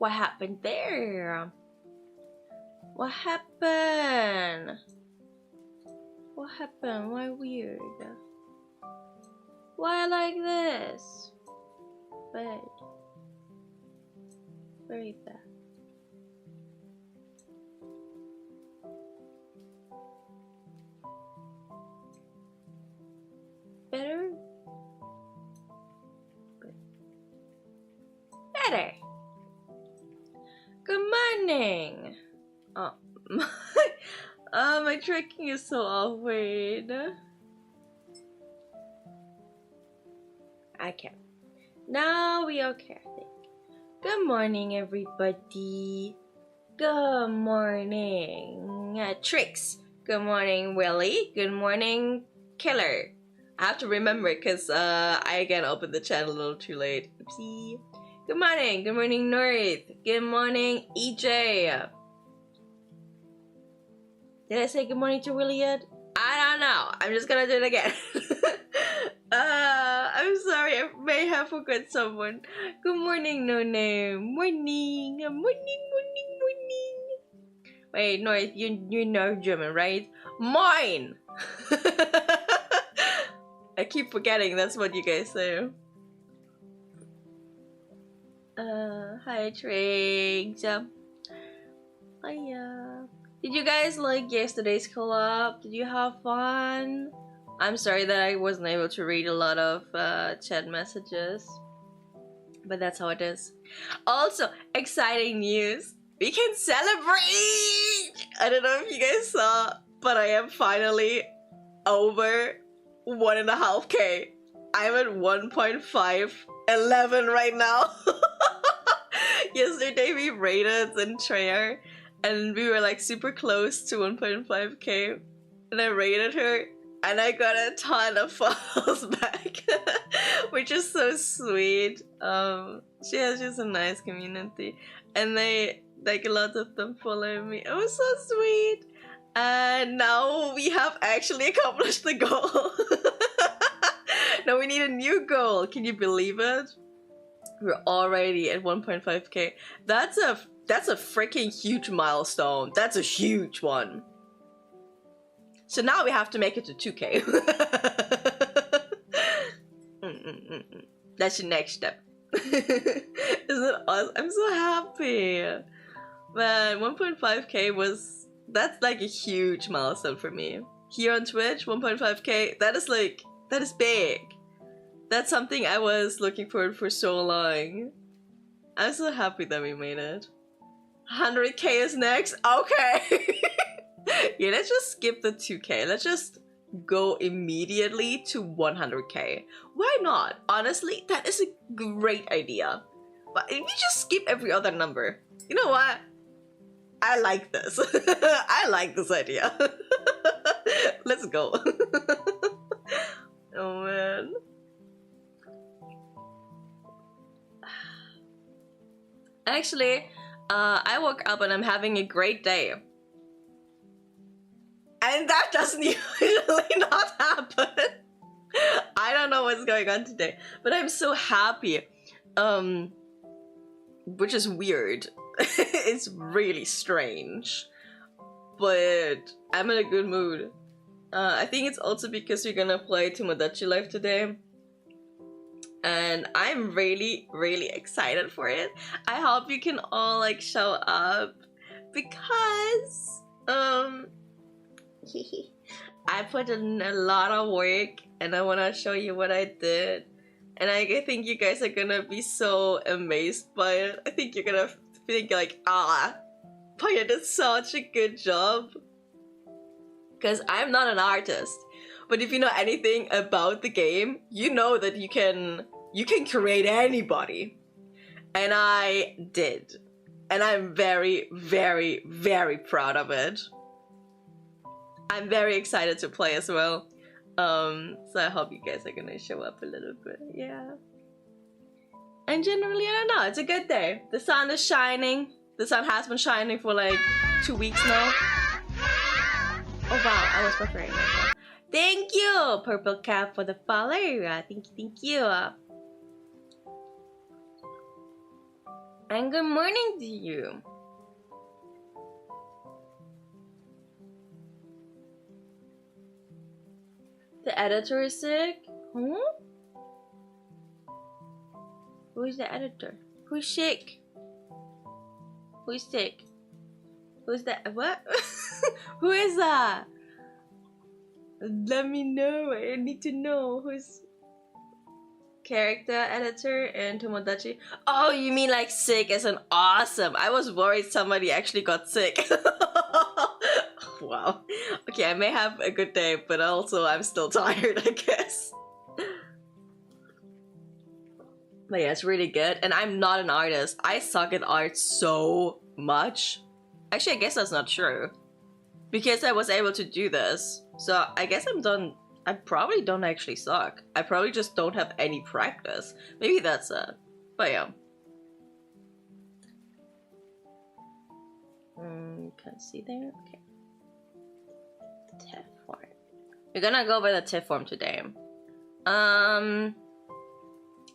What happened there? What happened? What happened? Why weird? Why like this? Bad. Very bad. Better? Good. Better. Good morning. Oh, my tracking is so off. Wait. Okay. Now we okay, I think. Good morning, everybody. Good morning, Tricks. Good morning, Willie. Good morning, Killer. I have to remember it because I again opened the chat a little too late. Oopsie. Good morning. Good morning, North. Good morning, EJ. Did I say good morning to Willie yet? I don't know. I'm just gonna do it again. I'm sorry. I may have forgot someone. Good morning, No Name. Morning. Morning. Wait, North, you know German, right? Mine. I keep forgetting that's what you guys say. Hi Triggs. Hiya. Did you guys like yesterday's collab? Did you have fun? I'm sorry that I wasn't able to read a lot of chat messages, but that's how it is. Also, exciting news. We can celebrate! I don't know if you guys saw, but I am finally over 1.5K. I'm at 1.511 right now. Yesterday we raided in Treyer and we were like super close to 1.5K and I raided her and I got a ton of follows back, which is so sweet. She has just a nice community and they like a lot of them follow me. It was so sweet. And now we have actually accomplished the goal. Now we need a new goal. Can you believe it? We're already at 1.5K. That's a freaking huge milestone. That's a huge one. So now we have to make it to 2K. That's the next step. Isn't it awesome? I'm so happy. Man, 1.5K was... That's like a huge milestone for me. Here on Twitch, 1.5K, that is big. That's something I was looking for so long. I'm so happy that we made it. 100K is next? Okay! Yeah, let's just skip the 2K. Let's just go immediately to 100K. Why not? Honestly, that is a great idea. But if we just skip every other number, you know what? I like this. I like this idea. Let's go. Oh man. Actually, I woke up and I'm having a great day. And that doesn't usually not happen. I don't know what's going on today, but I'm so happy. Which is weird. It's really strange. But I'm in a good mood. I think it's also because we're gonna play Tomodachi Life today. And I'm really, really excited for it. I hope you can all like show up because I put in a lot of work and I want to show you what I did. And I think you guys are gonna be so amazed by it. I think you're gonna think like, Panya did such a good job. Because I'm not an artist. But if you know anything about the game, you know that you can create anybody. And I did. And I'm very, very, very proud of it. I'm very excited to play as well. So I hope you guys are gonna show up a little bit. Yeah. And generally, I don't know, it's a good day. The sun is shining. The sun has been shining for like 2 weeks now. Oh wow, I was preparing myself. Thank you, Purple Cap, for the follow. Thank you. And good morning to you. The editor is sick? Huh? Who is the editor? Who's sick? Who's sick? Who's that? What? Who is that? Let me know. I need to know who's character editor and Tomodachi. Oh, you mean like sick as an awesome? I was worried somebody actually got sick. Wow. Okay, I may have a good day, but also I'm still tired, I guess. But yeah, it's really good. And I'm not an artist. I suck at art so much. Actually, I guess that's not true. Because I was able to do this. So I guess I'm done. I probably don't actually suck. I probably just don't have any practice. Maybe that's it. But yeah. Can't see there? Okay. TIFF form. We're gonna go by the TIFF form today.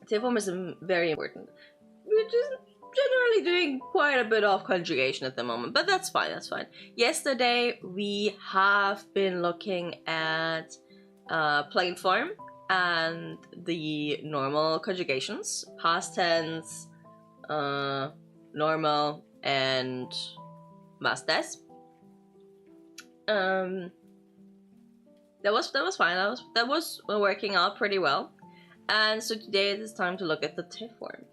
TIFF form is very important. We're just generally doing quite a bit of conjugation at the moment, but that's fine, that's fine. Yesterday we have been looking at plain form and the normal conjugations, past tense, normal, and past tense. That was fine. That was working out pretty well. And so today it is time to look at the TIFF form.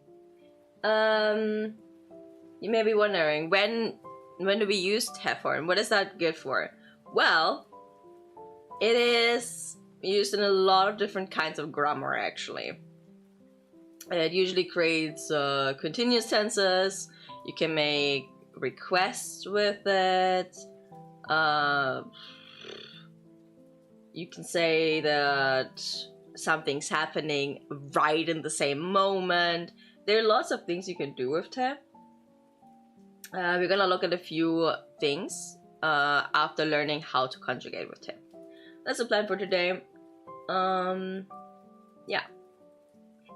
You may be wondering, when do we use TIFF form? What is that good for? Well, it is used in a lot of different kinds of grammar, actually. It usually creates continuous tenses. You can make requests with it. You can say that something's happening right in the same moment. There are lots of things you can do with TIFF. We're gonna look at a few things after learning how to conjugate with TIFF. That's the plan for today. Yeah.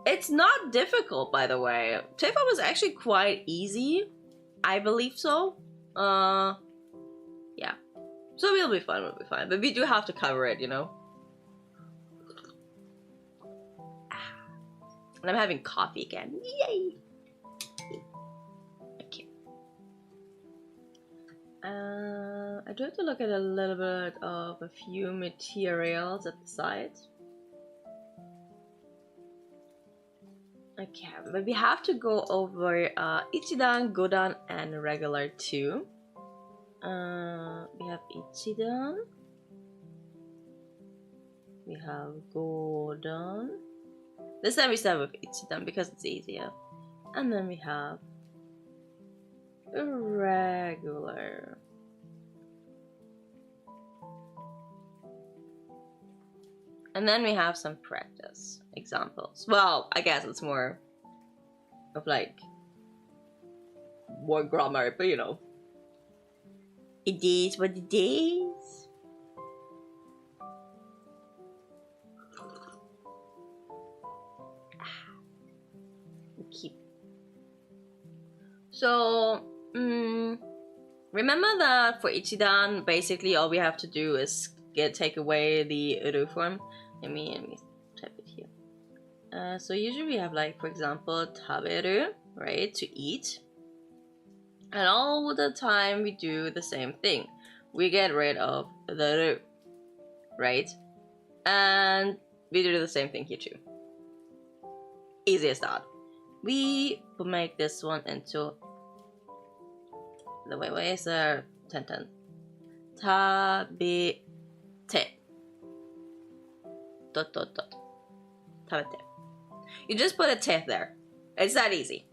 It's not difficult, by the way. TIFF was actually quite easy. I believe so. Yeah. So we'll be fine, But we do have to cover it, you know? And I'm having coffee again. Yay! Okay. I do have to look at a little bit of a few materials at the side. Okay, but we have to go over Ichidan, Godan, and regular too. We have Ichidan. We have Godan. This time we start with Ichidan because it's easier. And then we have regular. And then we have some practice examples. Well, I guess it's more of like more grammar, but you know. It is what it is. Keep. So, remember that for Ichidan, basically all we have to do is take away the uru form. Let me type it here. So usually we have like, for example, taberu, right, to eat. And all the time we do the same thing. We get rid of the ru, right? And we do the same thing here too. Easy as that. We will make this one into the way is there? Ten. Tabete. Tabete. You just put a te there. It's that easy.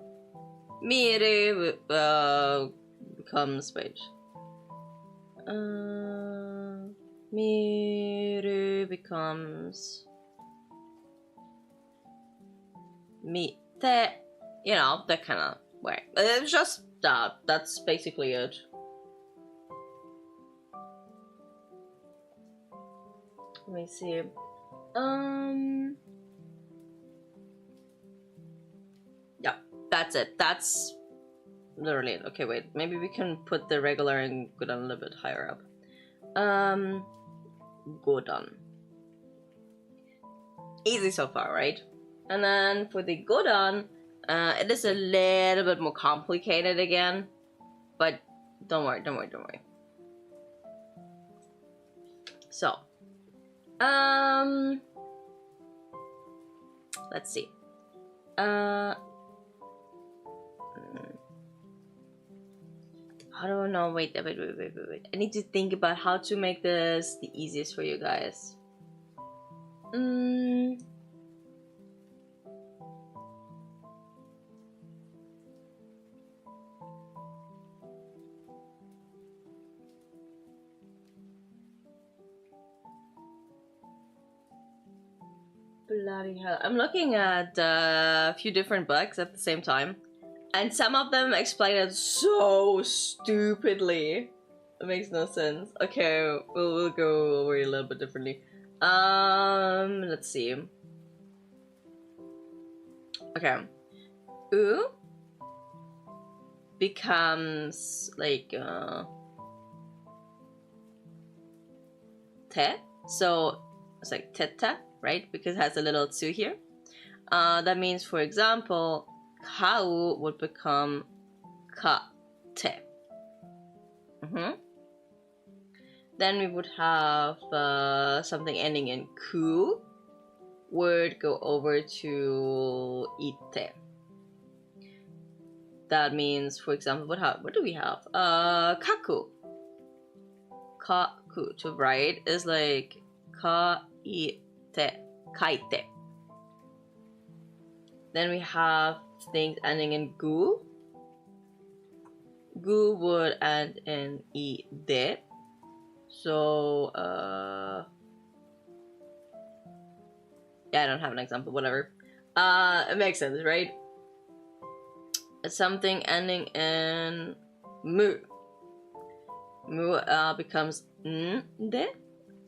Miru becomes wait. Miru becomes mi te. You know, that kind of way. It's just that. That's basically it. Let me see. Yeah, that's it. That's Literally. Okay, wait. Maybe we can put the regular and go down a little bit higher up. Go down. Easy so far, right? And then for the go down, it is a little bit more complicated again. But don't worry, don't worry, don't worry. So, let's see. I don't know. Wait. I need to think about how to make this the easiest for you guys. Bloody hell. I'm looking at a few different books at the same time. And some of them explain it so stupidly. It makes no sense. Okay, we'll go over it a little bit differently. Let's see. Okay. U becomes like te. So it's like teta, right? Because it has a little tsu here. That means, for example, kau would become ka te. Then we would have something ending in ku would go over to ite. That means, for example, what do we have? Kaku. Kaku, to write is like kaite, kaite. Then we have things ending in gu. Gu would end in ide. So, yeah, I don't have an example, whatever. It makes sense, right? Something ending in mu. Mu becomes nde.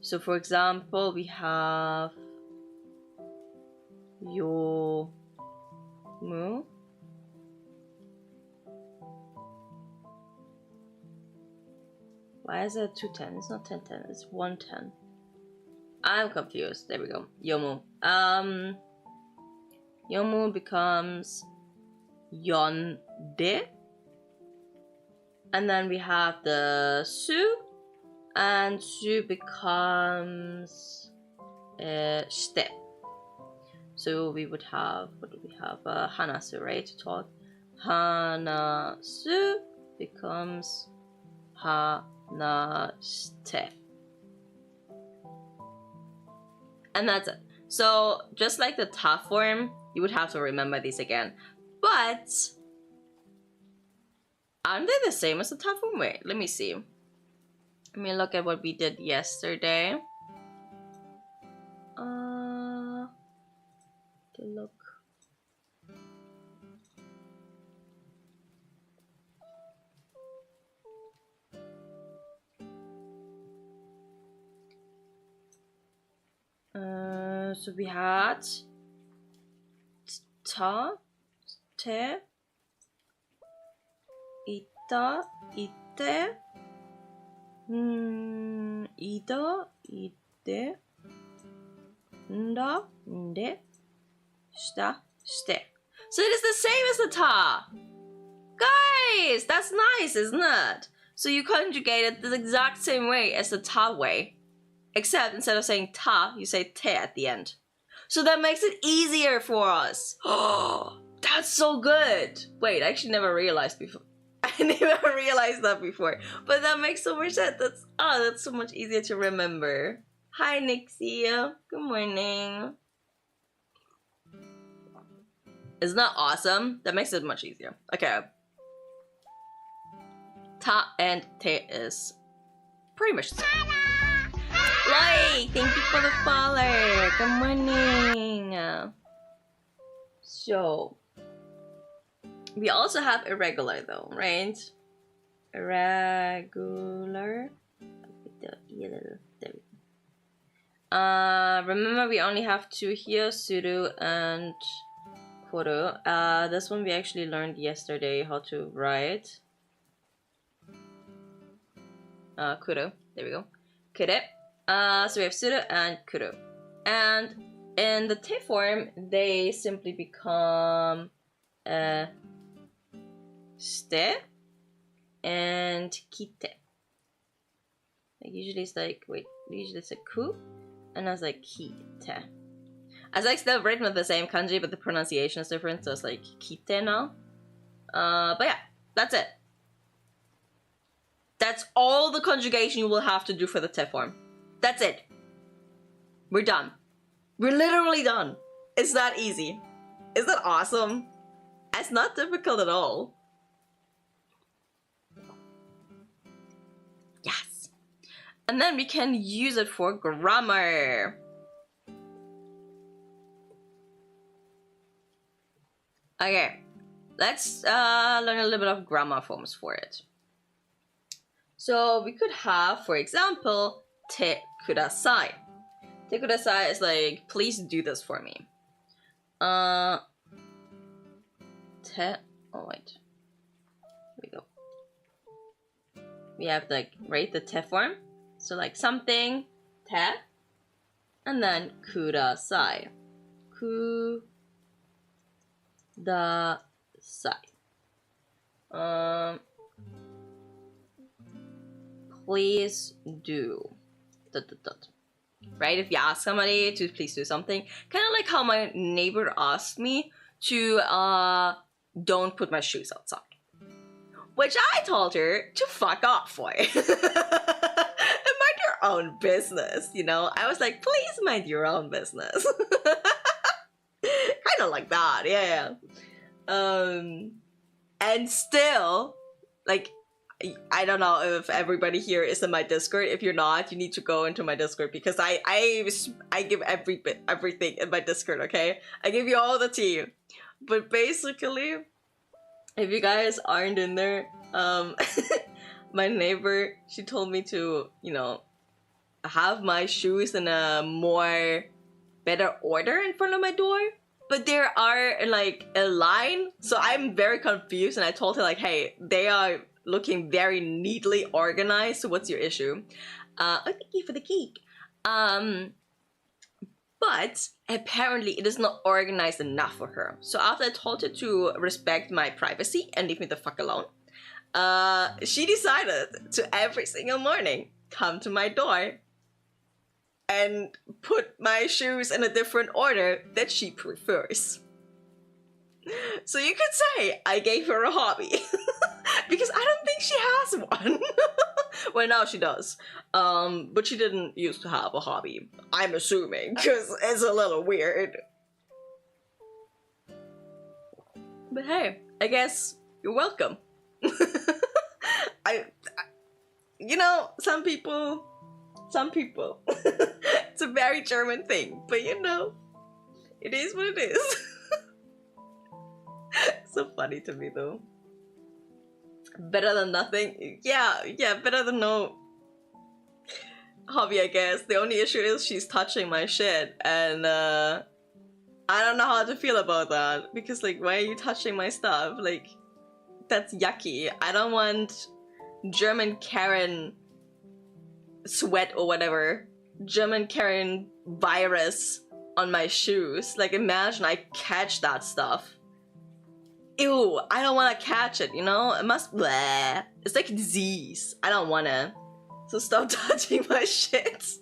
So, for example, we have yo mu. Why is it 210? It's not 1010, it's 110. I'm confused. There we go. Yomu. Yomu becomes yonde. And then we have the su. And su becomes shite. So we would have, what do we have? Hanasu, right? To talk. Hanasu becomes hanashite. And that's it. So just like the ta form, you would have to remember these again. But aren't they the same as the ta form? Wait, let me see. Let me look at what we did yesterday. To look. So we had ta, te, ita, ite, ida, ide, nda, nde, shita, shite. So it is the same as the ta. Guys, that's nice, isn't it? So you conjugate it the exact same way as the ta way. Except instead of saying ta, you say te at the end. So that makes it easier for us. Oh, that's so good. Wait, I actually never realized before. I never realized that before. But that makes so much sense. That's so much easier to remember. Hi, Nixie. Good morning. Isn't that awesome? That makes it much easier. Okay. Ta and te is pretty much the same. Like, thank you for the follow. Good morning. So, we also have irregular though, right? Irregular. Remember we only have two here, suru and kuru. This one we actually learned yesterday how to write. Kuru. There we go. Kure. So we have suru and kuru. And in the te form, they simply become ste and kite. Like usually it's like, usually it's a ku, and I was like kite. It's like still written with the same kanji, but the pronunciation is different, so it's like kite now. But yeah, that's it. That's all the conjugation you will have to do for the te form. That's it. We're done. We're literally done. It's that easy. Is that awesome? It's not difficult at all. Yes. And then we can use it for grammar. Okay, let's learn a little bit of grammar forms for it. So we could have, for example, te kudasai. Te kudasai is like, please do this for me. Oh wait. Here we go. We have like, right, the te form. So like something, te, and then kudasai. Kudasai. Please do. ... Right? If you ask somebody to please do something, kind of like how my neighbor asked me to don't put my shoes outside, which I told her to fuck off for. And mind your own business, you know. I was like, please mind your own business. Kind of like that, yeah. And still, like, I don't know if everybody here is in my Discord. If you're not, you need to go into my Discord, because I give everything in my Discord, okay? I give you all the tea. But basically, if you guys aren't in there, my neighbor, she told me to, you know, have my shoes in a more better order in front of my door. But there are like a line, so I'm very confused, and I told her like, hey, they are looking very neatly organized, so what's your issue? Oh, thank you for the cake. But apparently it is not organized enough for her. So after I told her to respect my privacy and leave me the fuck alone, she decided to every single morning come to my door and put my shoes in a different order that she prefers. So you could say I gave her a hobby. Because I don't think she has one. Well, now she does. But she didn't used to have a hobby. I'm assuming, because it's a little weird. But hey, I guess you're welcome. You know, some people. It's a very German thing, but you know, it is what it is. So funny to me though. Better than nothing. Yeah, better than no hobby, I guess. The only issue is she's touching my shit, and I don't know how to feel about that, because like, why are you touching my stuff? Like, that's yucky. I don't want German Karen sweat or whatever, German Karen virus on my shoes. Like, imagine I catch that stuff. Ew, I don't want to catch it, you know? It must, bleh. It's like a disease. I don't want to. So stop touching my shit.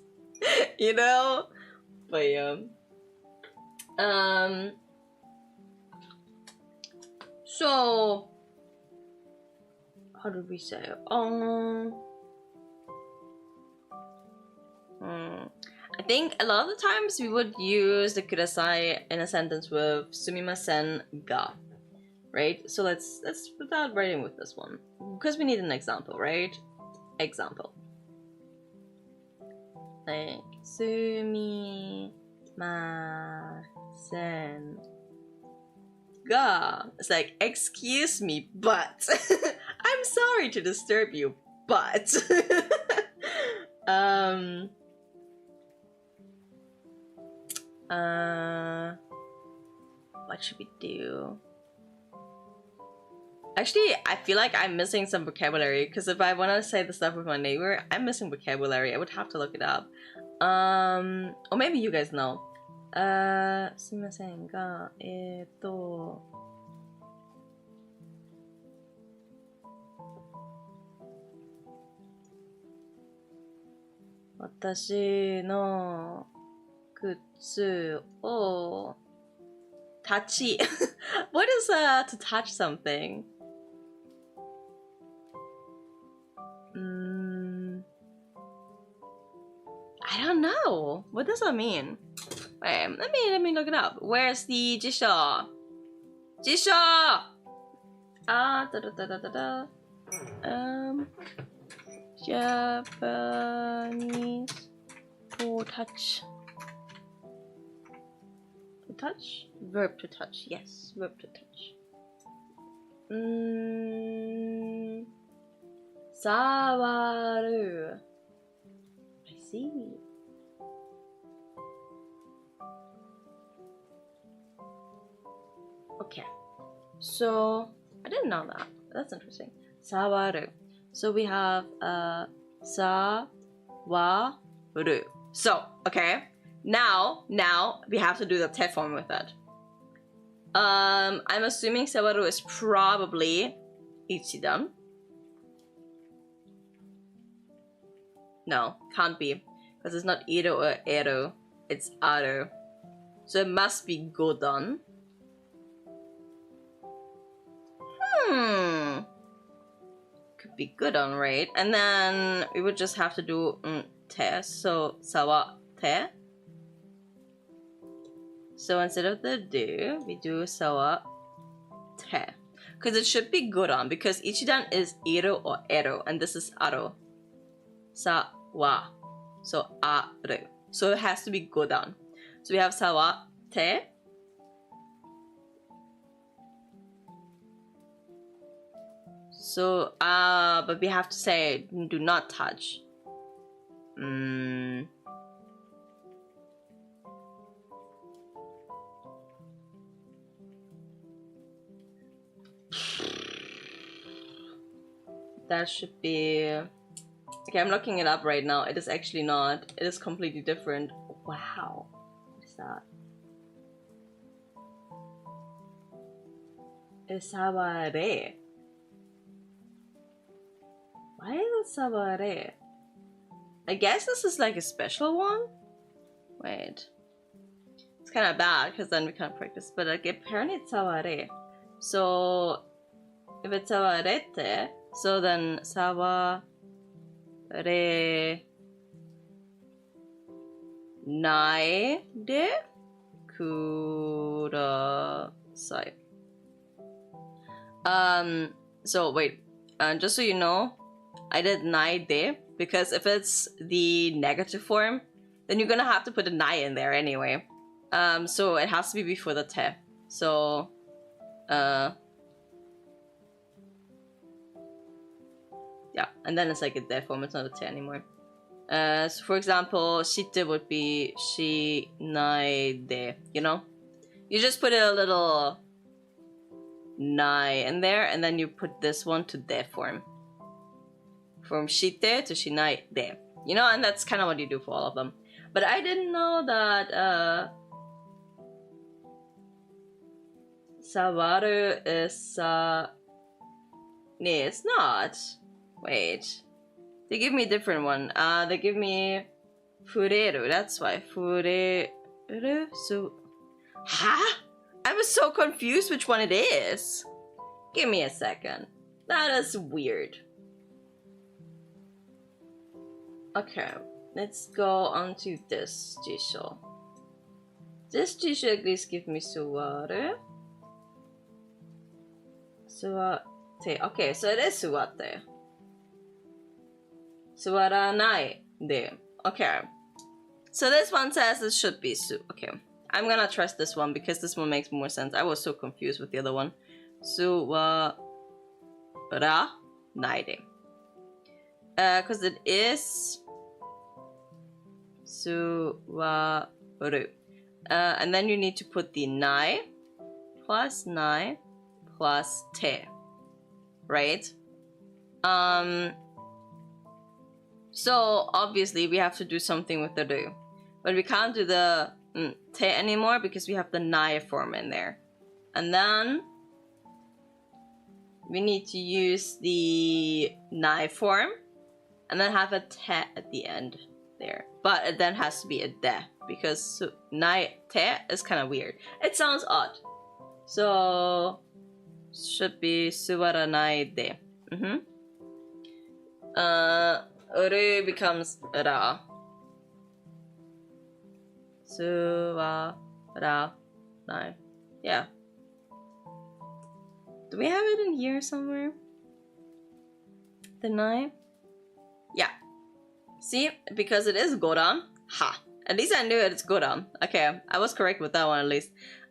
You know? But yeah. So, how did we say it? I think a lot of the times we would use the kudasai in a sentence with sumimasen ga. Right? So let's without writing with this one, because we need an example, right? Example. Like, sumimasen ga. It's like, excuse me, but I'm sorry to disturb you, but what should we do? Actually, I feel like I'm missing some vocabulary because if I want to say the stuff with my neighbor, I'm missing vocabulary. I would have to look it up. Or maybe you guys know. すみませんが、私の靴を touchy. What is to touch something? I don't know. What does that mean? Wait, let me look it up. Where's the jisho? Jisho! Japanese for touch. To touch? Verb to touch. Yes, verb to touch. Sawaru. I see. Okay. So, I didn't know that. That's interesting. Sawaru. So we have sawaru. So, okay. Now we have to do the te form with it. I'm assuming sawaru is probably ichidan. No, can't be. Because it's not iro or ero. It's aru. So it must be godan. Could be good on, right? And then we would just have to do te. So sawa te. So instead of the do, we do sawa te. Because it should be good on, because ichidan is iro or ero, and this is aro. Sawa. So aru. So it has to be good on. So we have sawa te. So, but we have to say do not touch. That should be... Okay, I'm looking it up right now. It is actually not. It is completely different. Wow. What is that? It's saware. Why is it saware? I guess this is like a special one? Wait. It's kind of bad because then we can't practice. But like apparently it's saware. So if it's sawarete, so then saware nai de kudasai. So wait, just so you know, I did nai de because if it's the negative form, then you're gonna have to put a nai in there anyway. So it has to be before the te. So yeah, and then it's like a de form, it's not a te anymore. So for example, shite would be shi nai de, you know? You just put a little nai in there, and then you put this one to de form. From shite to shinai de. You know, and that's kind of what you do for all of them. But I didn't know that sawaru is no, it's not. Wait. They give me a different one. They give me fureru. That's why. Fureru. So, huh? I was so confused which one it is. Give me a second. That is weird. Okay, let's go on to this jisho. This jisho at least gives me suwaru. Suwate. Okay, so it is suwate. Suwaranai de. Okay. So this one says it should be su. Okay. I'm gonna trust this one because this one makes more sense. I was so confused with the other one. Suwaranai de. Because it is suwaru. And then you need to put the nai plus nai plus te, right? So obviously we have to do something with the ru, but we can't do the te anymore because we have the nai form in there. And then we need to use the nai form and then have a te at the end there. But it then has to be a de because nai te is kind of weird. It sounds odd. So should be suwara nai de. Uru becomes ra. Suwara nai. Yeah. Do we have it in here somewhere? The nai? Yeah. See? Because it is goran. Ha! At least I knew it's goran. Okay, I was correct with that one at least.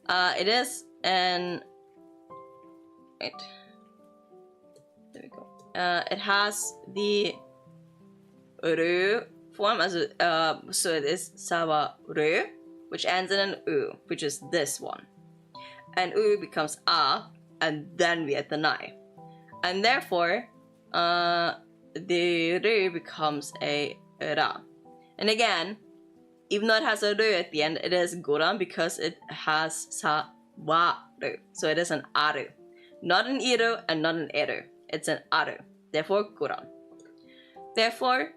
It is an... Wait. There we go. It has the ru form as so it is sawa ru, which ends in an u, which is this one. And u becomes a, and then we add the nai. And therefore, the ru becomes a ra. And again, even though it has a ru at the end, it is goran because it has sa wa ru. So it is an aru. Not an iru and not an eru. It's an aru. Therefore, goran. Therefore,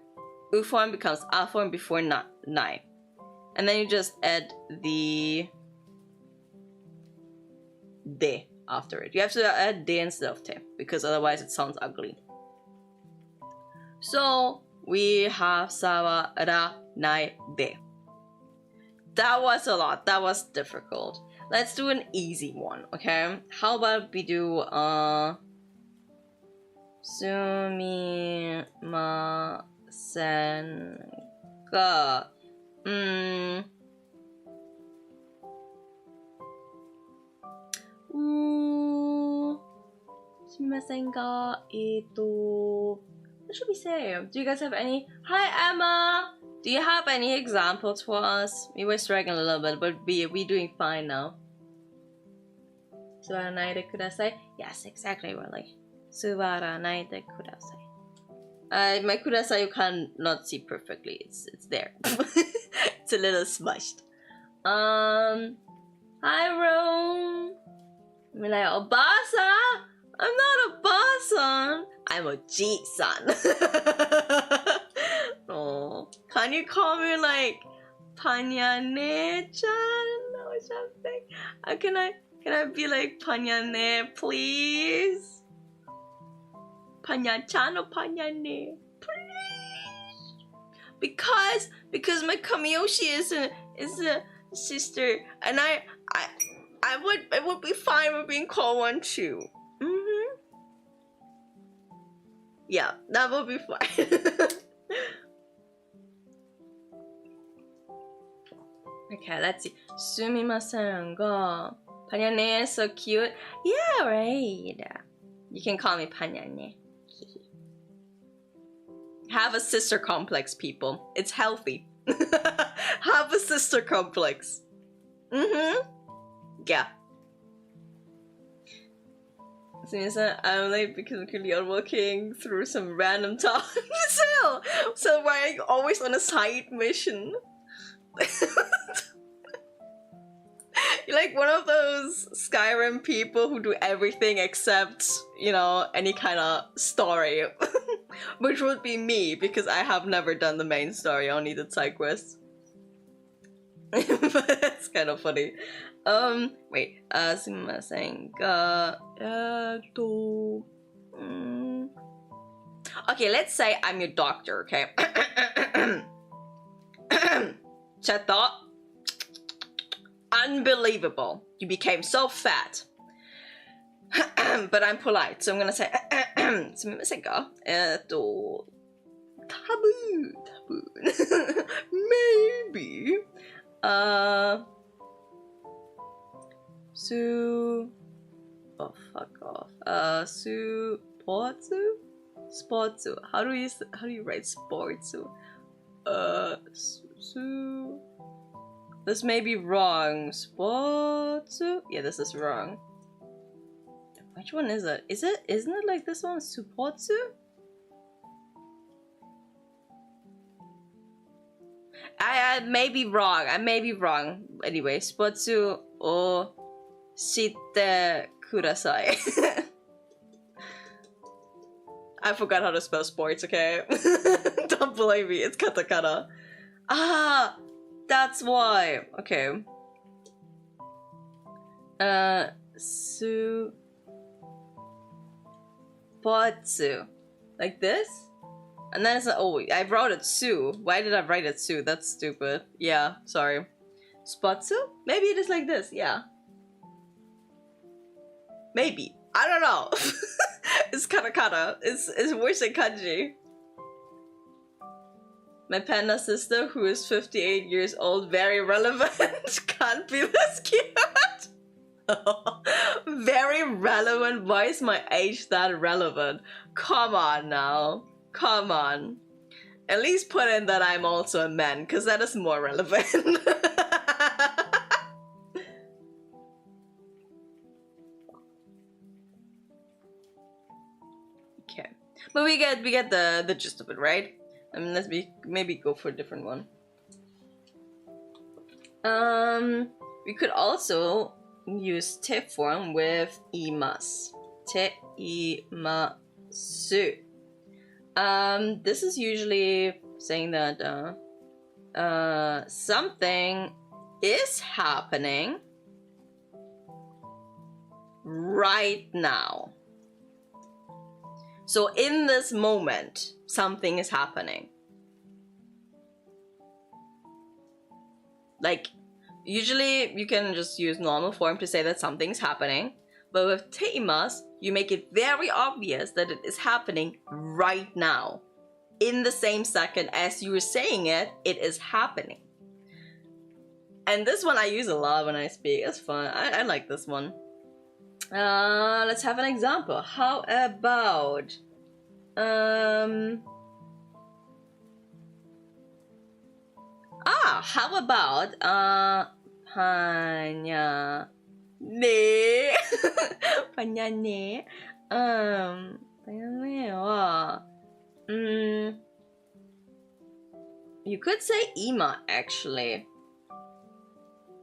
u form becomes a form before nai. And then you just add the de after it. You have to add de instead of te because otherwise it sounds ugly. So we have sawa ra nai de. That was a lot. That was difficult. Let's do an easy one, okay? How about we do sumimasen ga sumimasen ga what should we say? Do you guys have any? Hi Emma! Do you have any examples for us? We were struggling a little bit, but we're doing fine now. Suwaranai kudasai? Yes, exactly, Willie. Suwaranai kudasai. My kudasai you cannot see perfectly. It's there. It's a little smushed. Hi Rome. Milaya Obasa? I'm not a boss-san. I'm a G-san. Oh, can you call me like Panya ne-chan or something? Can I be like Panya ne, please? Panya-chan or Panya ne, please? Because my Kamiyoshi is a sister, and I would be fine with being called one too. Yeah, that would be fine. Okay, let's see. Sumimasen ga Panya ne is so cute. Yeah, right. You can call me Panya ne. Have a sister complex, people. It's healthy. Have a sister complex. Yeah. I'm late because I'm currently working through some random time. So why are you always on a side mission? You're like one of those Skyrim people who do everything except, you know, any kind of story. Which would be me, because I have never done the main story, only the side quests. But that's kind of funny. Wait, sumimasen ga, okay, let's say I'm your doctor, okay? Chatto. Unbelievable. You became so fat. But I'm polite, so I'm gonna say sumimasen ga, taboo. Maybe. Oh, fuck off. Sportsu. How do you write sportsu? This may be wrong. Sportsu? Yeah, this is wrong. Which one is it? Isn't it like this one? Supotsu? I may be wrong. I may be wrong. Anyway, Spotsu o shite kudasai. I forgot how to spell sports, okay? Don't blame me, it's katakana. Ah, that's why. Okay. Supotsu. Like this? And then it's like, oh, I wrote it Su. Why did I write it Su? That's stupid. Yeah, sorry. Spotsu? Maybe it is like this, yeah. Maybe. I don't know. It's katakana. It's worse than kanji. My panda sister, who is 58 years old, very relevant, can't be this cute. Very relevant. Why is my age that relevant? Come on now. Come on. At least put in that I'm also a man, because that is more relevant. Okay. But we get the gist of it, right? I mean, let's maybe go for a different one. We could also use te form with imasu. Te imasu. This is usually saying that something is happening right now. So in this moment, something is happening. Like, usually you can just use normal form to say that something's happening, but with teimas, you make it very obvious that it is happening right now. In the same second as you were saying it, it is happening. And this one I use a lot when I speak. It's fun. I like this one. Let's have an example. How about how about Panya ne Panya ne Panya ne wa you could say ima actually.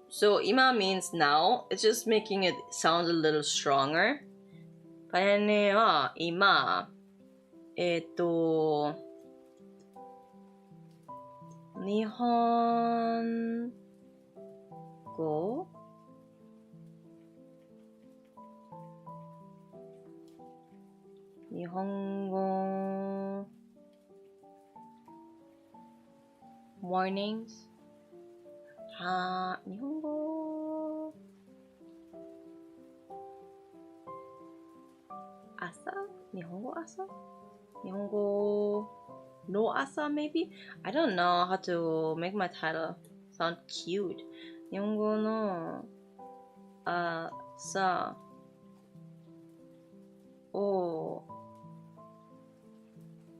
So ima means now. It's just making it sound a little stronger. Panya ne wa ima 日本語日本語 mornings 日本語朝日本語朝日本語 no asa maybe? I don't know how to make my title sound cute. 日本語の朝を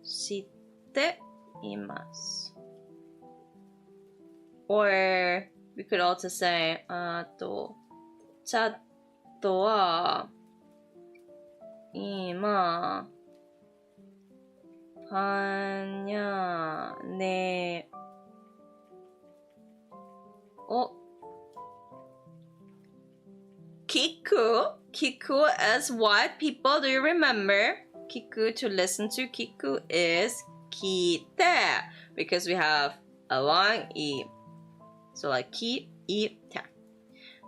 知っています。Or we could also say チャットは今Panya ne Kiku is what, people? Do you remember? Kiku, to listen to. Kiku is kite, because we have a long e. So like ki, i, te.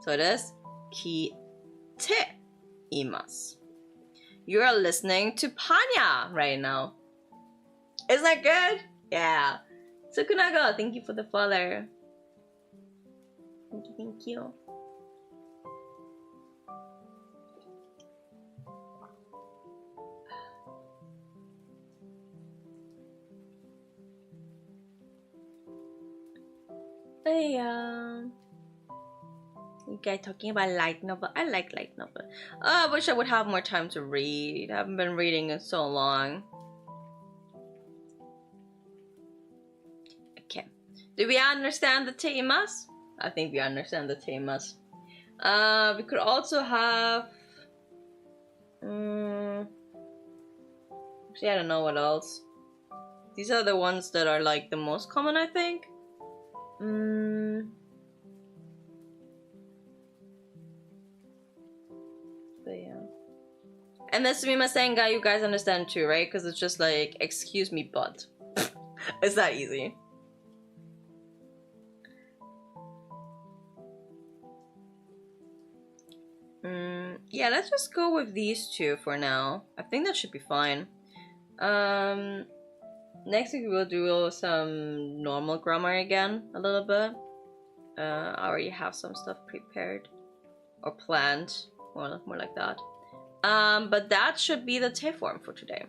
So it is kite imasu. You are listening to Panya right now. Isn't that good? Yeah. Sukunago, thank you for the follow. Thank you. You guys talking about light novel? I like light novel. I wish I would have more time to read. I haven't been reading in so long. Okay. Do we understand the temas? I think we understand the temas. We could also have Actually, I don't know what else. These are the ones that are like the most common, I think. But yeah. And that's sumimasen, you guys understand too, right? Because it's just like, excuse me, but. It's that easy. Yeah, let's just go with these two for now. I think that should be fine. Next week we'll do some normal grammar again, a little bit. I already have some stuff prepared. Or planned, more like that. But that should be the T form for today.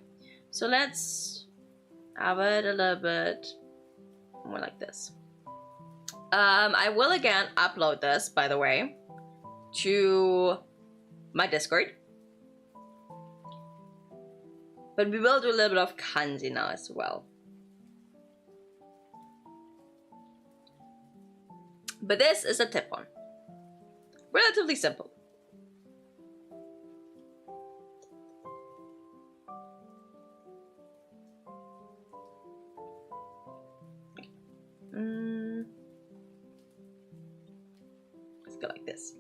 So let's have it a little bit more like this. I will again upload this, by the way, to my Discord. But we will do a little bit of kanji now as well. But this is a tip one. Relatively simple. Let's go like this.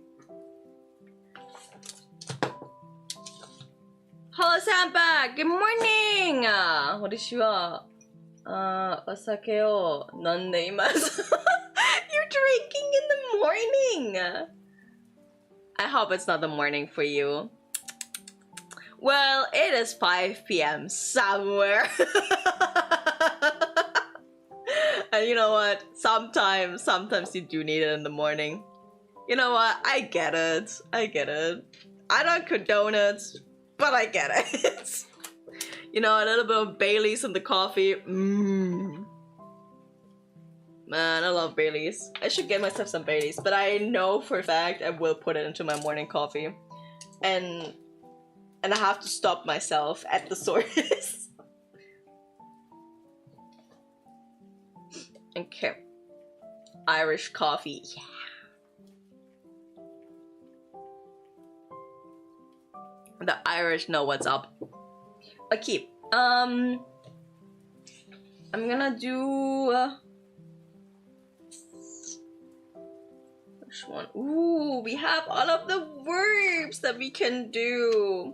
Hello, Samba. Good morning. 私はお酒を飲んでいます。You're drinking in the morning. I hope it's not the morning for you. Well, it is 5 p.m. somewhere. And you know what? Sometimes you do need it in the morning. You know what? I get it. I don't condone it, but I get it. You know, a little bit of Baileys in the coffee. Man, I love Baileys. I should get myself some Baileys, but I know for a fact I will put it into my morning coffee. And I have to stop myself at the source. Okay. Irish coffee. Yeah. The Irish know what's up. Okay. I'm gonna do which one? Ooh, we have all of the verbs that we can do.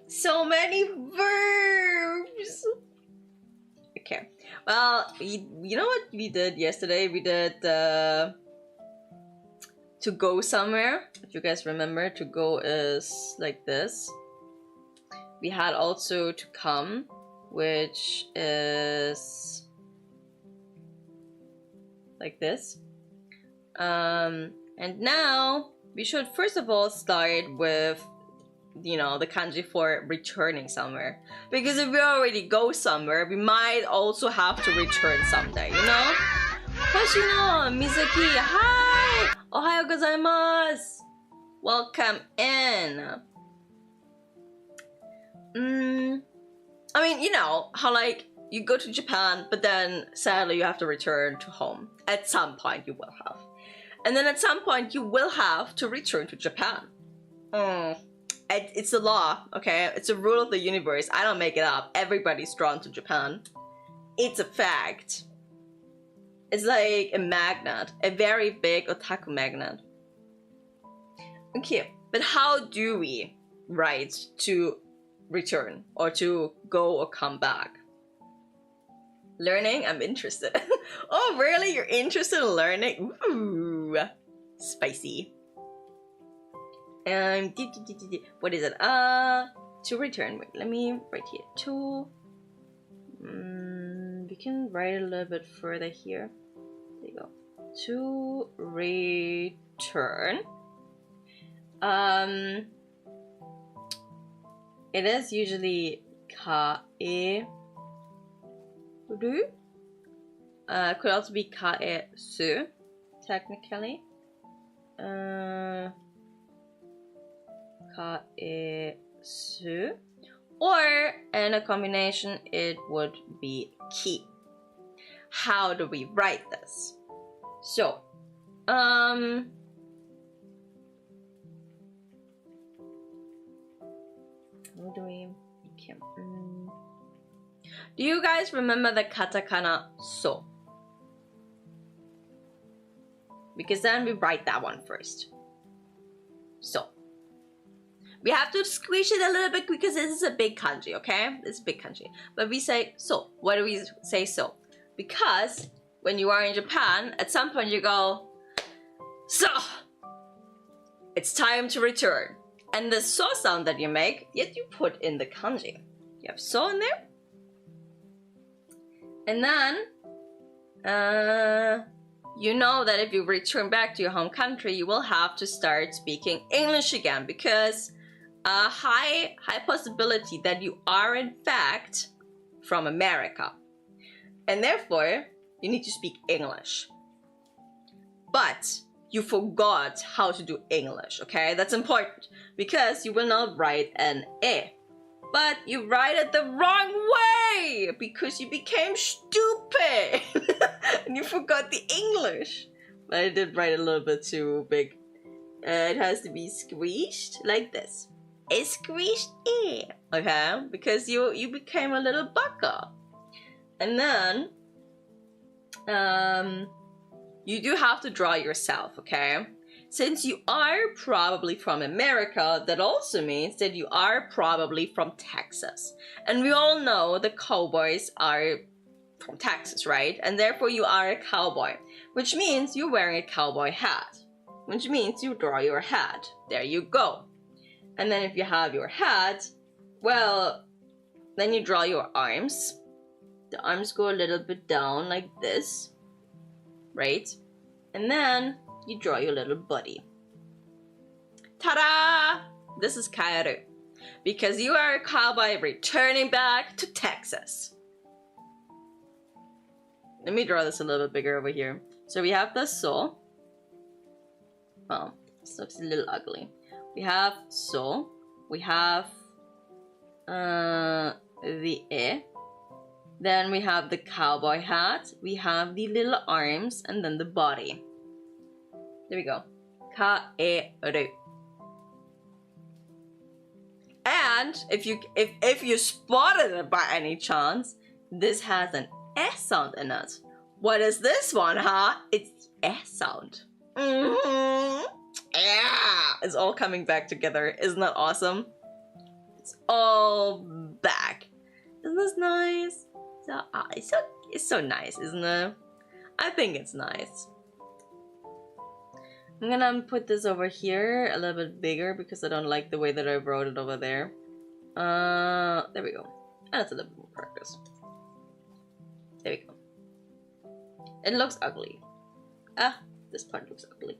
So many verbs. Okay. Well, you know what we did yesterday? We did to go somewhere. If you guys remember, to go is like this. We had also to come, which is like this. And now we should first of all start with, you know, the kanji for returning somewhere. Because if we already go somewhere, we might also have to return someday, you know? Hoshino, Mizuki, hi! Ohayo gozaimasu! Welcome in. I mean, you know, how like, you go to Japan, but then sadly you have to return to home. At some point you will have. And then at some point you will have to return to Japan. It's a law, okay? It's a rule of the universe. I don't make it up. Everybody's drawn to Japan. It's a fact. It's like a magnet. A very big otaku magnet. Okay, but how do we write to return or to go or come back? Learning? I'm interested. Oh, really? You're interested in learning? Ooh, spicy. What is it? To return. Wait, let me write here. To. We can write it a little bit further here. There you go. To return. It is usually kaeru. Could also be kaesu, technically. Kaesu. Or in a combination, it would be ki. How do we write this? So, Okay. Do you guys remember the katakana so? Because then we write that one first. So. We have to squish it a little bit because this is a big kanji, okay? It's a big kanji. But we say so. Why do we say so? Because when you are in Japan, at some point you go, so, it's time to return. And the so sound that you make, yet you put in the kanji. You have so in there. And then, you know that if you return back to your home country, you will have to start speaking English again because a high possibility that you are in fact from America. And therefore, you need to speak English. But you forgot how to do English, okay? That's important because you will not write an E. But you write it the wrong way because you became stupid and you forgot the English. But I did write a little bit too big. It has to be squeezed like this. A squeezed E, okay? Because you became a little baka. And then, you do have to draw yourself, okay? Since you are probably from America, that also means that you are probably from Texas. And we all know the cowboys are from Texas, right? And therefore you are a cowboy, which means you're wearing a cowboy hat, which means you draw your hat. There you go. And then if you have your hat, well, then you draw your arms. The arms go a little bit down like this, right? And then you draw your little buddy. Ta-da! This is kaeru. Because you are a cowboy returning back to Texas. Let me draw this a little bit bigger over here. So we have the so. Oh, this looks a little ugly. We have so. We have the e. Then we have the cowboy hat. We have the little arms and then the body. There we go. Kaeru. And if you spotted it by any chance, this has an S sound in it. What is this one, huh? It's the S sound. Yeah! It's all coming back together. Isn't that awesome? It's all back. Isn't this nice? It's so nice, isn't it? I think it's nice. I'm gonna put this over here a little bit bigger because I don't like the way that I wrote it over there. There we go. That's a little bit more practice. There we go. It looks ugly. Ah, this part looks ugly.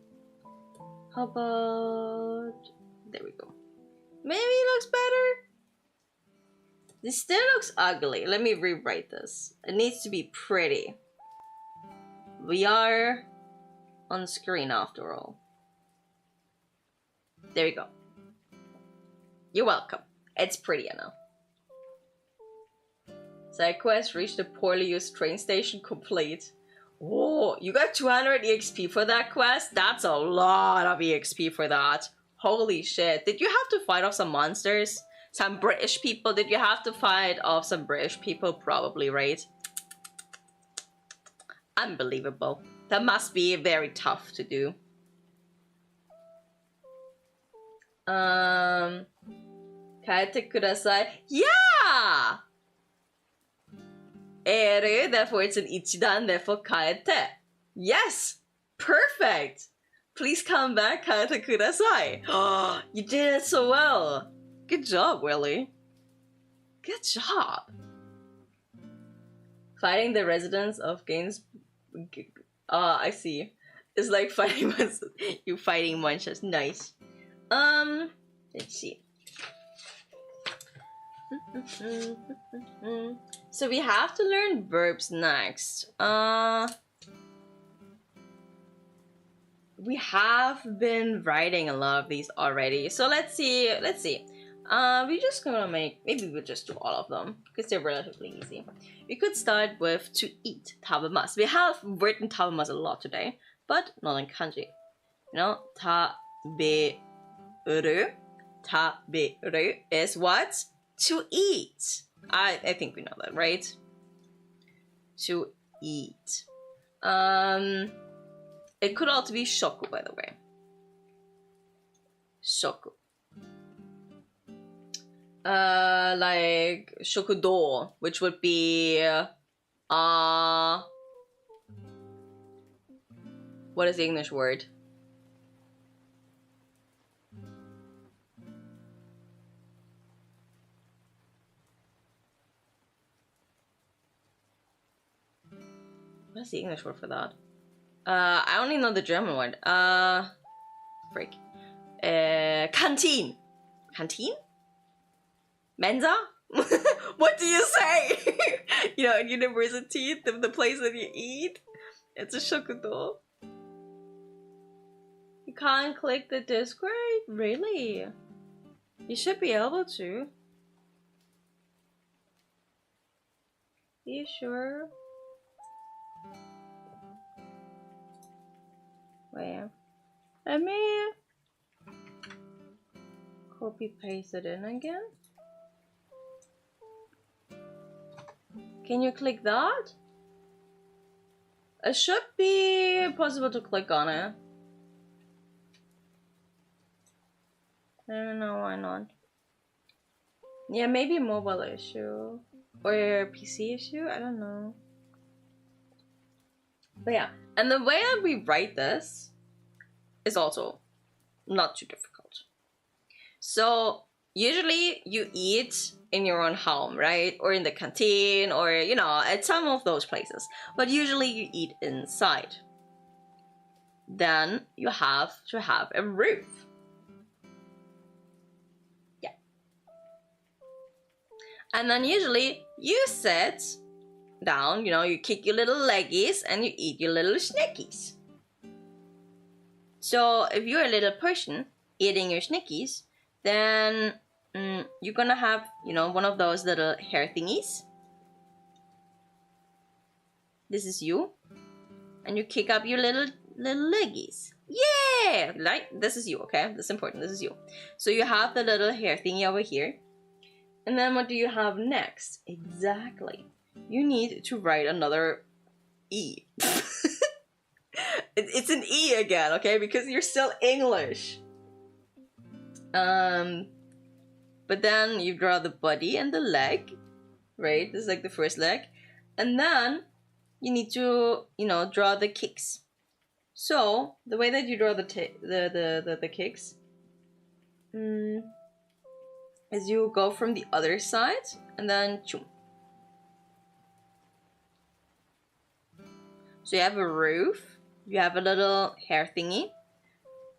How about... There we go. Maybe it looks better. This still looks ugly. Let me rewrite this. It needs to be pretty. We are on screen after all. There we go. You're welcome. It's pretty enough. Side quest reached a poorly used train station complete. Whoa, you got 200 EXP for that quest? That's a lot of EXP for that. Holy shit. Did you have to fight off some monsters? Some British people? Did you have to fight off some British people? Probably, right? Unbelievable. That must be very tough to do. Kaete kudasai. Yeah! Eru, therefore it's an ichidan, therefore kaete. Yes! Perfect! Please come back, kaete kudasai. Oh, you did it so well. Good job, Willie. Good job. Fighting the residents of Gaines... I see. It's like fighting monsters. You fighting monsters. Nice. Let's see. So we have to learn verbs next. We have been writing a lot of these already. So let's see. We're just gonna maybe we'll just do all of them because they're relatively easy. We could start with to eat, tabemas. We have written tabemas a lot today, but not in kanji. You know, taberu is what? To eat. I think we know that, right? To eat. It could also be shoku, by the way. Shoku. Like shokudo, which would be what is the English word? What's the English word for that? I only know the German word. Freak. Canteen. Canteen? Mensa? What do you say? You know, in university, the place that you eat, it's a shokudo. You can't click the Discord? Really? You should be able to. Are you sure? Wait. Let me copy paste it in again. Can you click that? It should be possible to click on it. I don't know why not. Yeah, maybe mobile issue. Or PC issue? I don't know. But yeah, and the way that we write this is also not too difficult. So usually you eat in your own home, right? Or in the canteen, or you know, at some of those places. But usually you eat inside. Then you have to have a roof. Yeah. And then usually you sit down, you know, you kick your little leggies and you eat your little snackies. So if you're a little person eating your snackies, then you're gonna have, you know, one of those little hair thingies. This is you. And you kick up your little leggies. Yeah! Like, this is you, okay? That's important, this is you. So you have the little hair thingy over here. And then what do you have next? Exactly. You need to write another E. It's an E again, okay? Because you're still English. But then you draw the body and the leg, right? This is like the first leg. And then you need to, you know, draw the kicks. So the way that you draw the kicks is you go from the other side and then choom. So you have a roof, you have a little hair thingy,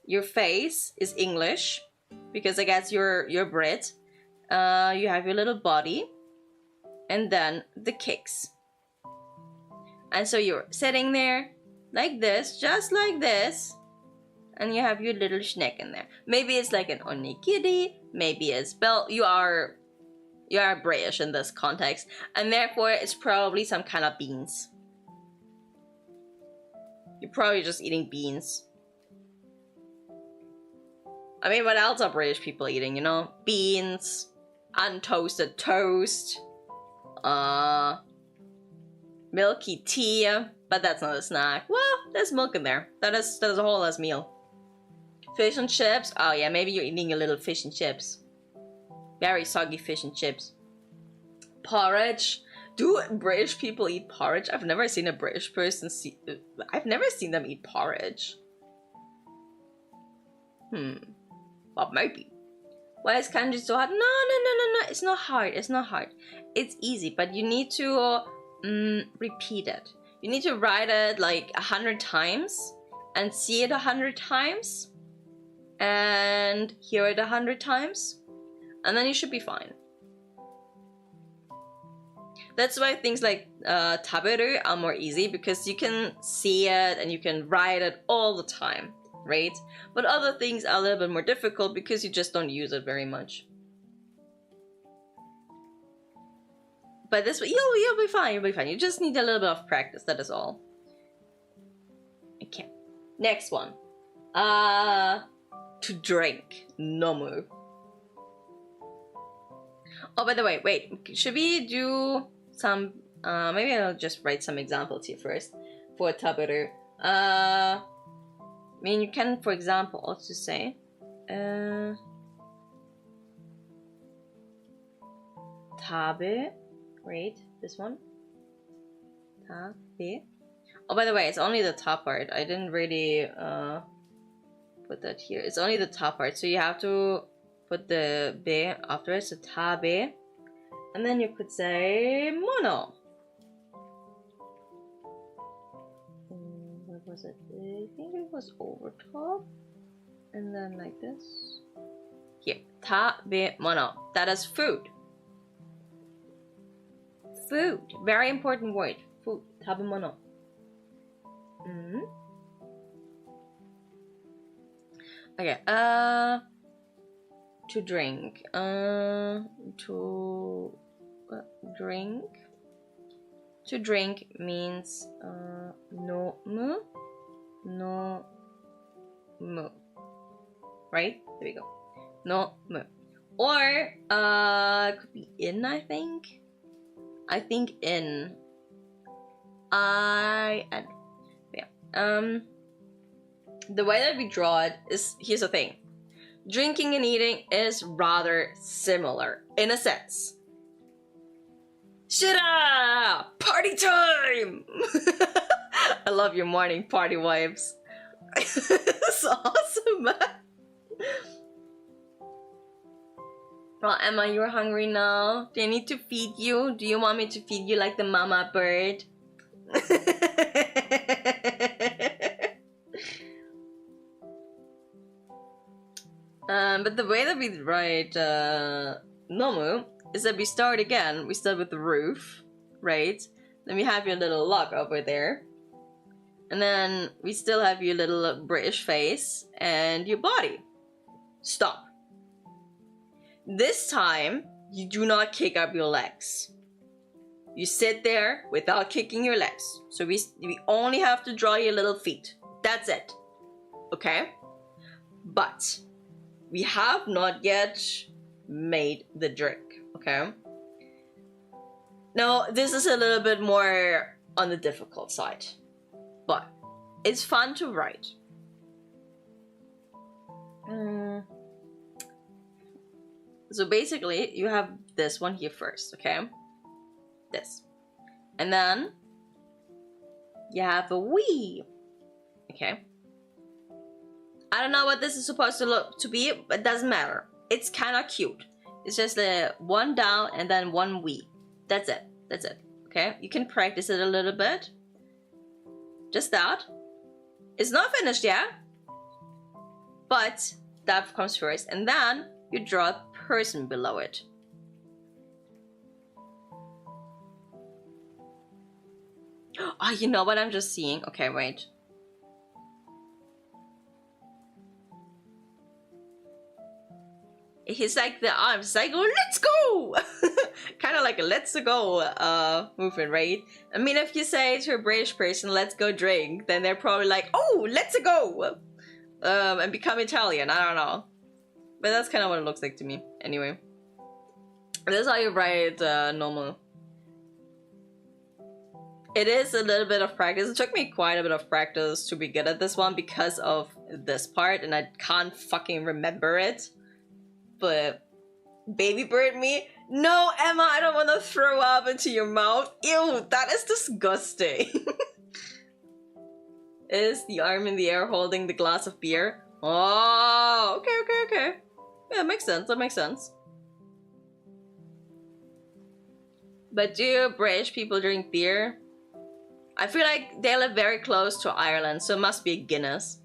your face is English, because I guess you're Brit, you have your little body, and then the kicks. And so you're sitting there, like this, just like this, and you have your little snack in there. Maybe it's like an onigiri, maybe it's you are British in this context, and therefore it's probably some kind of beans. You're probably just eating beans. I mean, what else are British people eating, you know? Beans, untoasted toast, milky tea, but that's not a snack. Well, there's milk in there. That is a whole ass meal. Fish and chips. Oh yeah, maybe you're eating a little fish and chips. Very soggy fish and chips. Porridge. Do British people eat porridge? I've never seen a British person I've never seen them eat porridge. Well, maybe. Why is kanji so hard? No. It's not hard. It's not hard. It's easy, but you need to repeat it. You need to write it like 100 times and see it 100 times and hear it 100 times, and then you should be fine. That's why things like taberu are more easy, because you can see it and you can write it all the time, right? But other things are a little bit more difficult because you just don't use it very much. But this way, you'll be fine, you'll be fine. You just need a little bit of practice, that is all. Okay, next one. To drink, nomu. Oh, by the way, wait. Should we do some? Maybe I'll just write some examples here first for taberu. I mean, you can, for example, also say, tabe. Wait, this one. Tabe. Oh, by the way, it's only the top part. I didn't really put that here. It's only the top part, so you have to put the be after it. So tabe, and then you could say mono. What was it? I think it was over top, and then like this. Here, tabe mono. That is food. Food. Very important word. Food. Tabe mono. Okay, to drink. To drink means nomu. Right? There we go. Nomu. Or it could be in, I think. I think in. The way that we draw it is, here's the thing. Drinking and eating is rather similar, in a sense. Shut up! Party time! I love your morning party vibes. It's awesome, man. Well, Emma, you're hungry now. Do I need to feed you? Do you want me to feed you like the mama bird? But the way that we write nomu is that we start again. We start with the roof, right? Then we have your little log over there. And then we still have your little British face and your body. Stop. This time, you do not kick up your legs. You sit there without kicking your legs. So we only have to draw your little feet. That's it. Okay? But we have not yet made the drink. Okay? Now, this is a little bit more on the difficult side. But it's fun to write. So basically, you have this one here first, okay? This. And then you have a we. Okay? I don't know what this is supposed to look to be, but it doesn't matter. It's kind of cute. It's just a one down and then one we. That's it. That's it. Okay? You can practice it a little bit. Just that. It's not finished yet. But that comes first. And then you draw a person below it. Oh, you know what I'm just seeing? Okay, wait. He's like the arms, like, oh, let's go! Kind of like a let's go movement, right? I mean, if you say to a British person, let's go drink, then they're probably like, oh, let's go! And become Italian, I don't know. But that's kind of what it looks like to me, anyway. This is how you write normal. It is a little bit of practice. It took me quite a bit of practice to be good at this one because of this part, and I can't fucking remember it. But baby bird me? No, Emma, I don't want to throw up into your mouth. Ew, that is disgusting. Is the arm in the air holding the glass of beer? Oh, okay. Yeah, makes sense, that makes sense. But do British people drink beer? I feel like they live very close to Ireland, so it must be Guinness.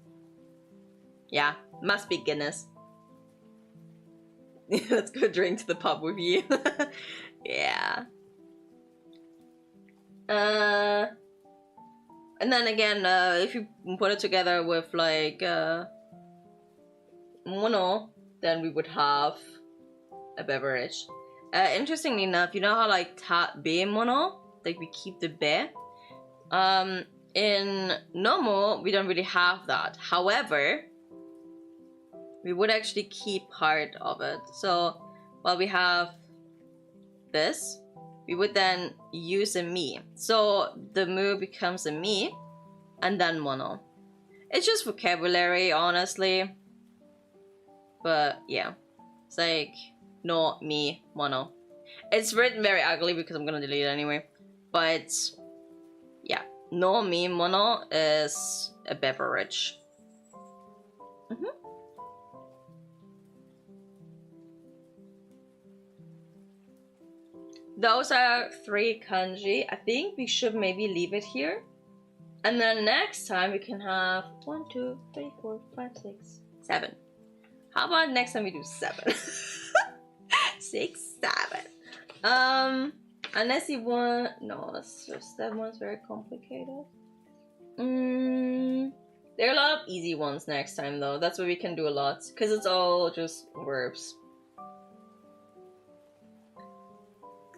Yeah, must be Guinness. Let's go drink to the pub with you. Yeah. And then again, if you put it together with like mono, then we would have a beverage. Interestingly enough, you know how like ta be mono, like we keep the be. In Nomo, we don't really have that. However, we would actually keep part of it. So, well, we have this, we would then use a me. So the mu becomes a me, and then mono. It's just vocabulary, honestly. But yeah, it's like no, me, mono. It's written very ugly because I'm gonna delete it anyway. But yeah, no, me, mono is a beverage. Those are 3 kanji. I think we should maybe leave it here. And then next time we can have 1, 2, 3, 4, 5, 6, 7. How about next time we do 7? 6, 7. Unless you want... No, that one's very complicated. There are a lot of easy ones next time though. That's why we can do a lot. Because it's all just verbs.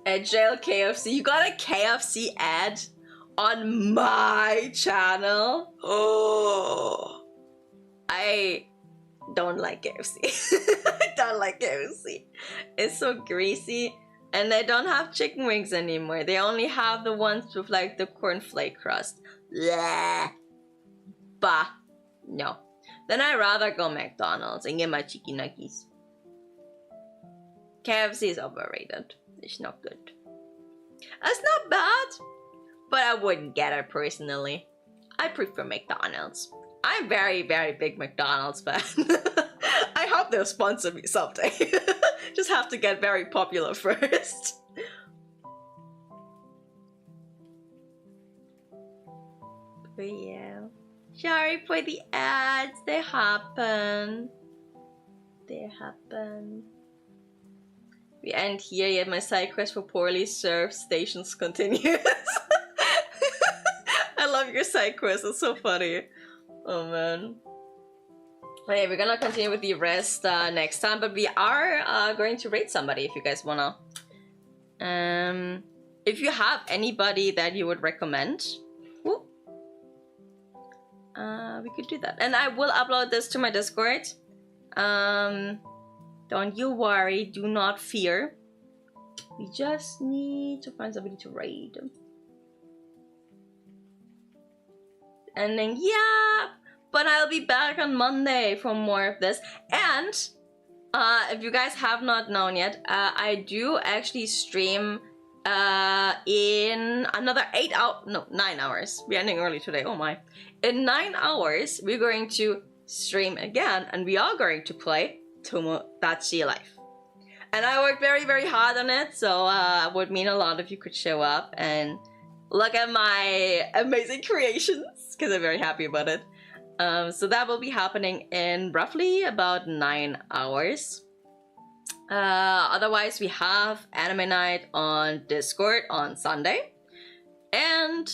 Agile KFC. You got a KFC ad on my channel? Oh, I don't like KFC. I don't like KFC. It's so greasy. And they don't have chicken wings anymore. They only have the ones with like the cornflake crust. Bleh. Bah. No. Then I'd rather go McDonald's and get my chicken nuggets. KFC is overrated. It's not good. It's not bad, but I wouldn't get it personally. I prefer McDonald's. I'm very, very big McDonald's fan. I hope they'll sponsor me someday. Just have to get very popular first. But yeah. Sorry for the ads. They happen. They happen. We end here, yet my side quest for poorly served stations continues. I love your side quest, it's so funny. Oh man. Okay, we're gonna continue with the rest next time, but we are going to rate somebody if you guys wanna. If you have anybody that you would recommend, we could do that. And I will upload this to my Discord. Don't you worry, do not fear. We just need to find somebody to raid. And then, yeah, but I'll be back on Monday for more of this. And if you guys have not known yet, I do actually stream in another 9 hours. We're ending early today, oh my. In 9 hours, we're going to stream again, and we are going to play Tomodachi Life. And I worked very, very hard on it, so it would mean a lot if you could show up and look at my amazing creations, because I'm very happy about it. So that will be happening in roughly about 9 hours. Otherwise, we have anime night on Discord on Sunday. And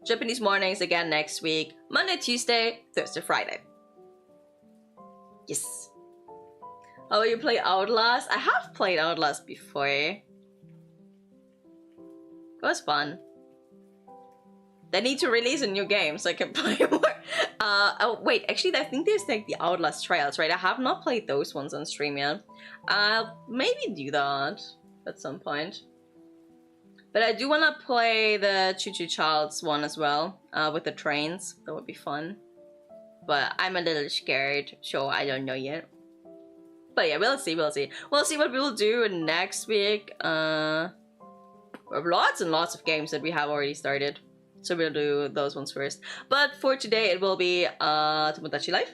Japanese mornings again next week, Monday, Tuesday, Thursday, Friday. Yes. How will you play Outlast? I have played Outlast before. It was fun. They need to release a new game so I can play more. Oh wait, actually I think there's like the Outlast trials, right? I have not played those ones on stream yet. I'll maybe do that at some point. But I do want to play the Choo Choo Childs one as well, with the trains. That would be fun. But I'm a little scared, so I don't know yet. But yeah, we'll see, we'll see. We'll see what we'll do next week. We have lots and lots of games that we have already started. So we'll do those ones first. But for today, it will be Tomodachi Life.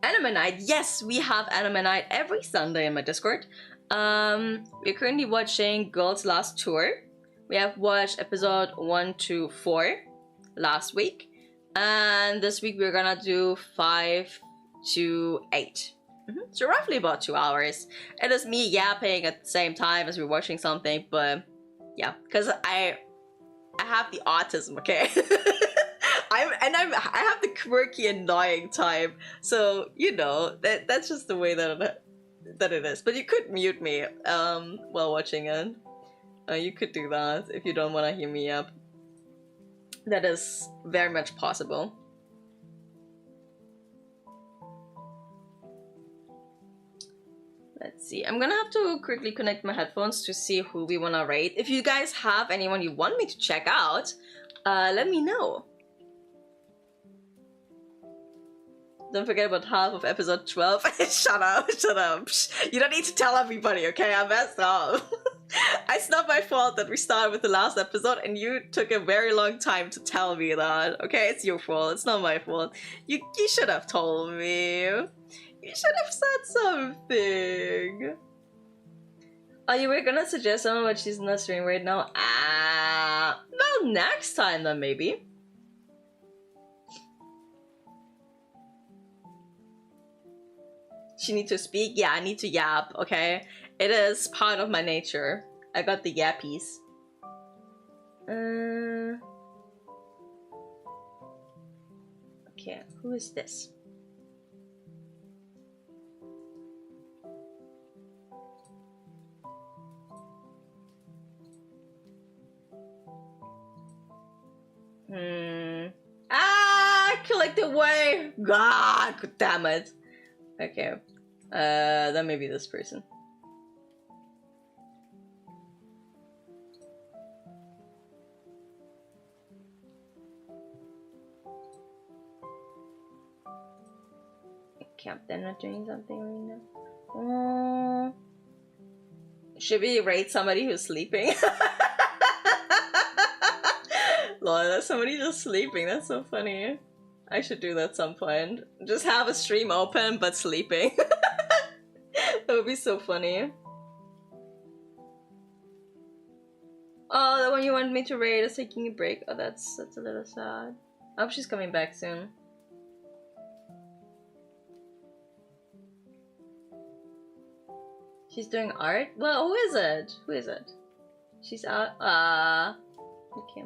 Anime night. Yes, we have anime night every Sunday in my Discord. We're currently watching Girls Last Tour. We have watched episode 1 to 4 last week. And this week we're gonna do 5 to 8. So roughly about 2 hours. It is me yapping at the same time as we're watching something, but yeah, because I have the autism, okay? I have the quirky, annoying type, so you know that's just the way that it is. But you could mute me while watching it. You could do that if you don't want to hear me up. That is very much possible. Let's see. I'm gonna have to quickly connect my headphones to see who we wanna rate. If you guys have anyone you want me to check out, let me know. Don't forget about half of episode 12. Shut up, shut up. You don't need to tell everybody, okay? I messed up. It's not my fault that we started with the last episode and you took a very long time to tell me that, okay? It's your fault, it's not my fault. You should have told me. You should have said something. Oh, you were gonna suggest someone, but she's not streaming right now? Well, next time then, maybe. She need to speak? Yeah, I need to yap, okay? It is part of my nature. I got the yappies. Okay, who is this? Collect the way! God damn it. Okay. Then maybe this person. Okay, they're not doing something right now. Should we rate somebody who's sleeping? Lol, that's somebody just sleeping. That's so funny. I should do that at some point. Just have a stream open but sleeping. That would be so funny. Oh, the one you want me to rate is taking a break. Oh, that's a little sad. I hope she's coming back soon. She's doing art? Well, who is it? Who is it? She's out. Okay.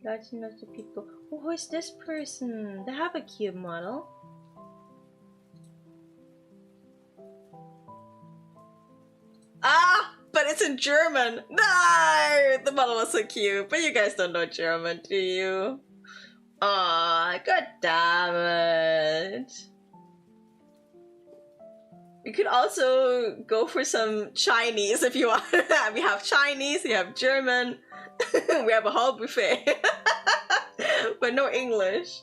Lots and lots of people. Oh, who is this person? They have a cute model. But it's in German. No, the model was so cute. But you guys don't know German, do you? God damn it. You could also go for some Chinese if you want. We have Chinese, we have German. We have a whole buffet. But no English.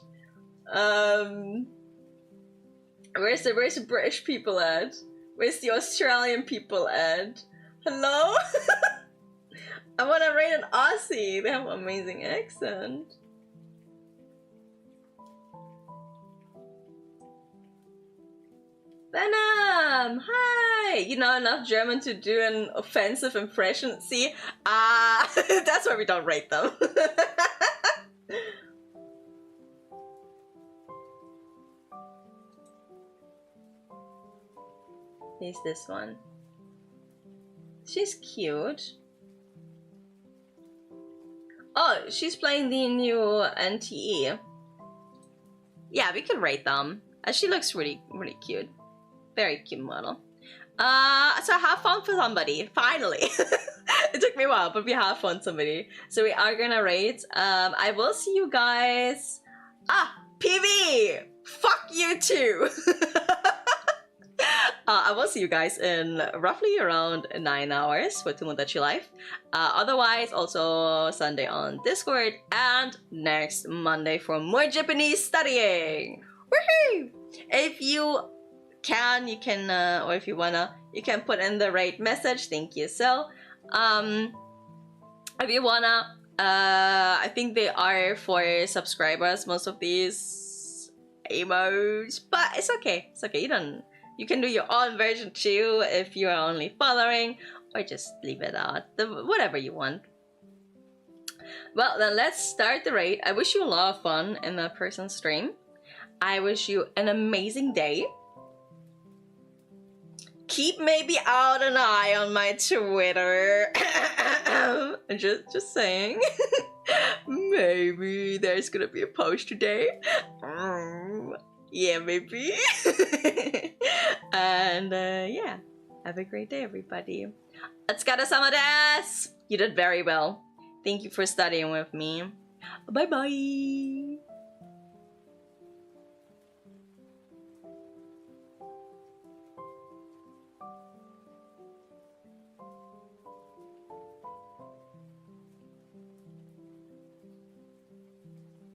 Where's the British people at? Where's the Australian people at? Hello? I wanna rate an Aussie. They have an amazing accent. Venom! Hi! You know enough German to do an offensive impression. See? That's why we don't rate them. Here's this one. She's cute. Oh, she's playing the new NTE. Yeah, we could rate them. She looks really cute. Very cute model. So have fun for somebody. Finally. It took me a while, but we have fun somebody. So we are gonna rate. I will see you guys. PV! Fuck you too! I will see you guys in roughly around 9 hours for Tomodachi Life. Otherwise, also Sunday on Discord and next Monday for more Japanese studying. Woohoo! If you can, you can, or if you wanna, you can put in the right message. Thank you. So, if you wanna, I think they are for subscribers, most of these emotes, but it's okay. It's okay. You can do your own version too if you are only following, or just leave it out. Whatever you want. Well, then let's start the raid. I wish you a lot of fun in the person stream. I wish you an amazing day. Keep maybe out an eye on my Twitter. just saying. Maybe there's gonna be a post today. Yeah, maybe. And yeah, have a great day, everybody. Otsukare-sama desu! You did very well. Thank you for studying with me. Bye bye.